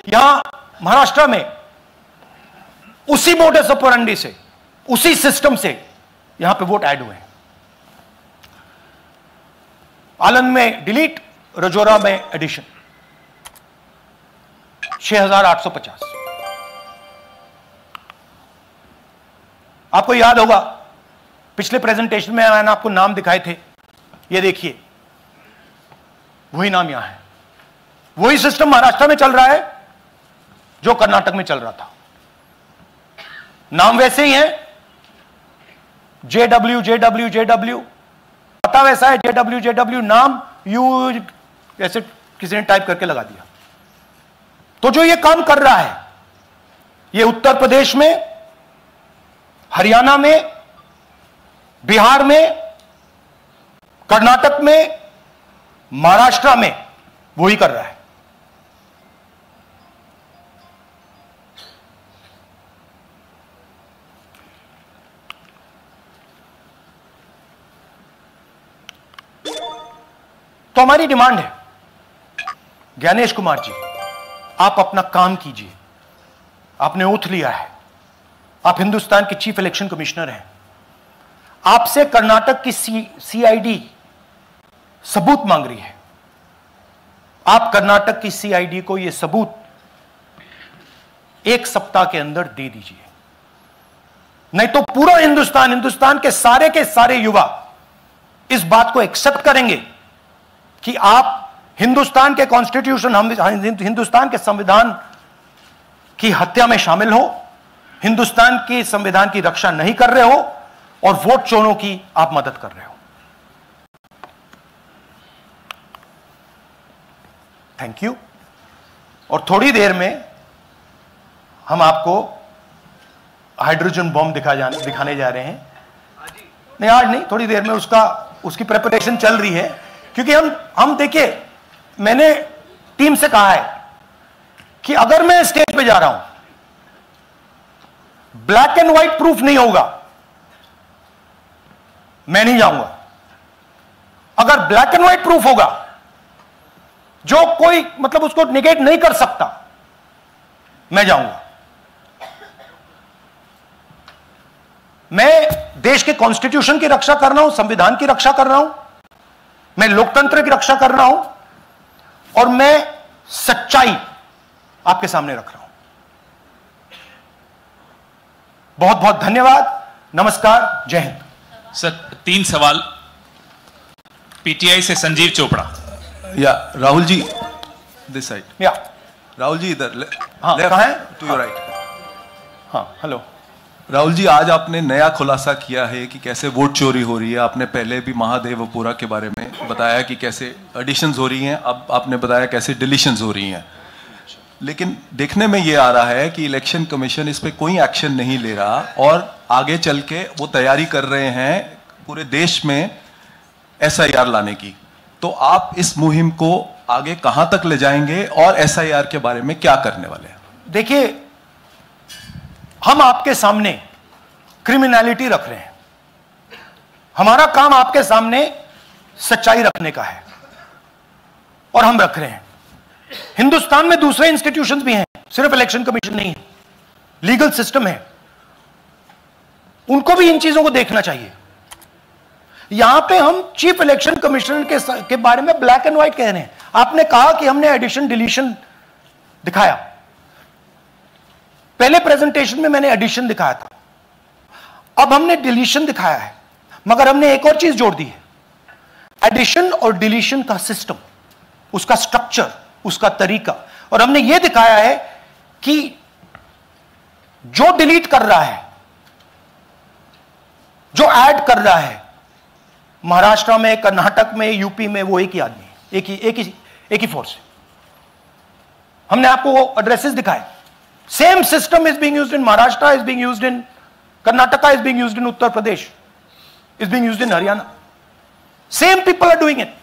यहां महाराष्ट्र में उसी मोडस ऑपरेंडी से, उसी सिस्टम से यहां पे वोट ऐड हुए हैं। आनंद में डिलीट, रजौरा में एडिशन, 6850। आपको याद होगा पिछले प्रेजेंटेशन में मैंने आपको नाम दिखाए थे, ये देखिए वही नाम यहां है। वही सिस्टम महाराष्ट्र में चल रहा है जो कर्नाटक में चल रहा था। नाम वैसे ही है, जेडब्ल्यू जेडब्ल्यू जेडब्ल्यू, पता वैसा है, जेडब्ल्यू जेडब्ल्यू, नाम यू ऐसे किसी ने टाइप करके लगा दिया। तो जो ये काम कर रहा है, ये उत्तर प्रदेश में, हरियाणा में, बिहार में, कर्नाटक में, महाराष्ट्र में वही कर रहा है। तो हमारी डिमांड है, ज्ञानेश कुमार जी, आप अपना काम कीजिए। आपने ओथ लिया है, आप हिंदुस्तान के चीफ इलेक्शन कमिश्नर हैं। आपसे कर्नाटक की सीआईडी सबूत मांग रही है। आप कर्नाटक की सीआईडी को यह सबूत 1 सप्ताह के अंदर दे दीजिए, नहीं तो पूरा हिंदुस्तान के सारे युवा इस बात को एक्सेप्ट करेंगे कि आप हिंदुस्तान के कॉन्स्टिट्यूशन, हिंदुस्तान के संविधान की हत्या में शामिल हो, हिंदुस्तान के संविधान की रक्षा नहीं कर रहे हो और वोट चोरों की आप मदद कर रहे हो। Thank you. और थोड़ी देर में हम आपको हाइड्रोजन बॉम्ब दिखाने जा रहे हैं। नहीं आज नहीं, थोड़ी देर में उसकी प्रिपरेशन चल रही है, क्योंकि हम देखिए, मैंने टीम से कहा है कि अगर मैं स्टेज पे जा रहा हूं, ब्लैक एंड व्हाइट प्रूफ नहीं होगा, मैं नहीं जाऊंगा। अगर ब्लैक एंड व्हाइट प्रूफ होगा, जो कोई मतलब उसको निगेट नहीं कर सकता, मैं जाऊंगा। मैं देश के कॉन्स्टिट्यूशन की रक्षा कर रहा हूं, संविधान की रक्षा कर रहा हूं, मैं लोकतंत्र की रक्षा कर रहा हूं, और मैं सच्चाई आपके सामने रख रहा हूं। बहुत बहुत धन्यवाद, नमस्कार, जय हिंद। सर 3 सवाल। पीटीआई से संजीव चोपड़ा। या राहुल जी, दिस साइड। या राहुल जी इधर। हाँ, कहाँ है? To your right. हाँ, हेलो राहुल जी, आज आपने नया खुलासा किया है कि कैसे वोट चोरी हो रही है। आपने पहले भी महादेवपुरा के बारे में बताया कि कैसे एडिशंस हो रही हैं, अब आपने बताया कैसे डिलीशंस हो रही हैं। लेकिन देखने में ये आ रहा है कि इलेक्शन कमीशन इस पे कोई एक्शन नहीं ले रहा और आगे चल के वो तैयारी कर रहे हैं पूरे देश में एसआईआर लाने की। तो आप इस मुहिम को आगे कहां तक ले जाएंगे और एसआईआर के बारे में क्या करने वाले हैं? देखिए, हम आपके सामने क्रिमिनलिटी रख रहे हैं। हमारा काम आपके सामने सच्चाई रखने का है और हम रख रहे हैं। हिंदुस्तान में दूसरे इंस्टीट्यूशंस भी हैं, सिर्फ इलेक्शन कमीशन नहीं है, लीगल सिस्टम है, उनको भी इन चीजों को देखना चाहिए। यहां पे हम चीफ इलेक्शन कमिश्नर के बारे में ब्लैक एंड व्हाइट कह रहे हैं। आपने कहा कि हमने एडिशन डिलीशन दिखाया, पहले प्रेजेंटेशन में मैंने एडिशन दिखाया था, अब हमने डिलीशन दिखाया है, मगर हमने एक और चीज जोड़ दी है, एडिशन और डिलीशन का सिस्टम, उसका स्ट्रक्चर, उसका तरीका। और हमने यह दिखाया है कि जो डिलीट कर रहा है, जो ऐड कर रहा है, महाराष्ट्र में, कर्नाटक में, यूपी में, वो एक ही आदमी है, एक ही फोर्स है। हमने आपको वो एड्रेसेस दिखाए। Same system is being used in Maharashtra, is being used in Karnataka, is being used in Uttar Pradesh, is being used in Haryana. Same people are doing it.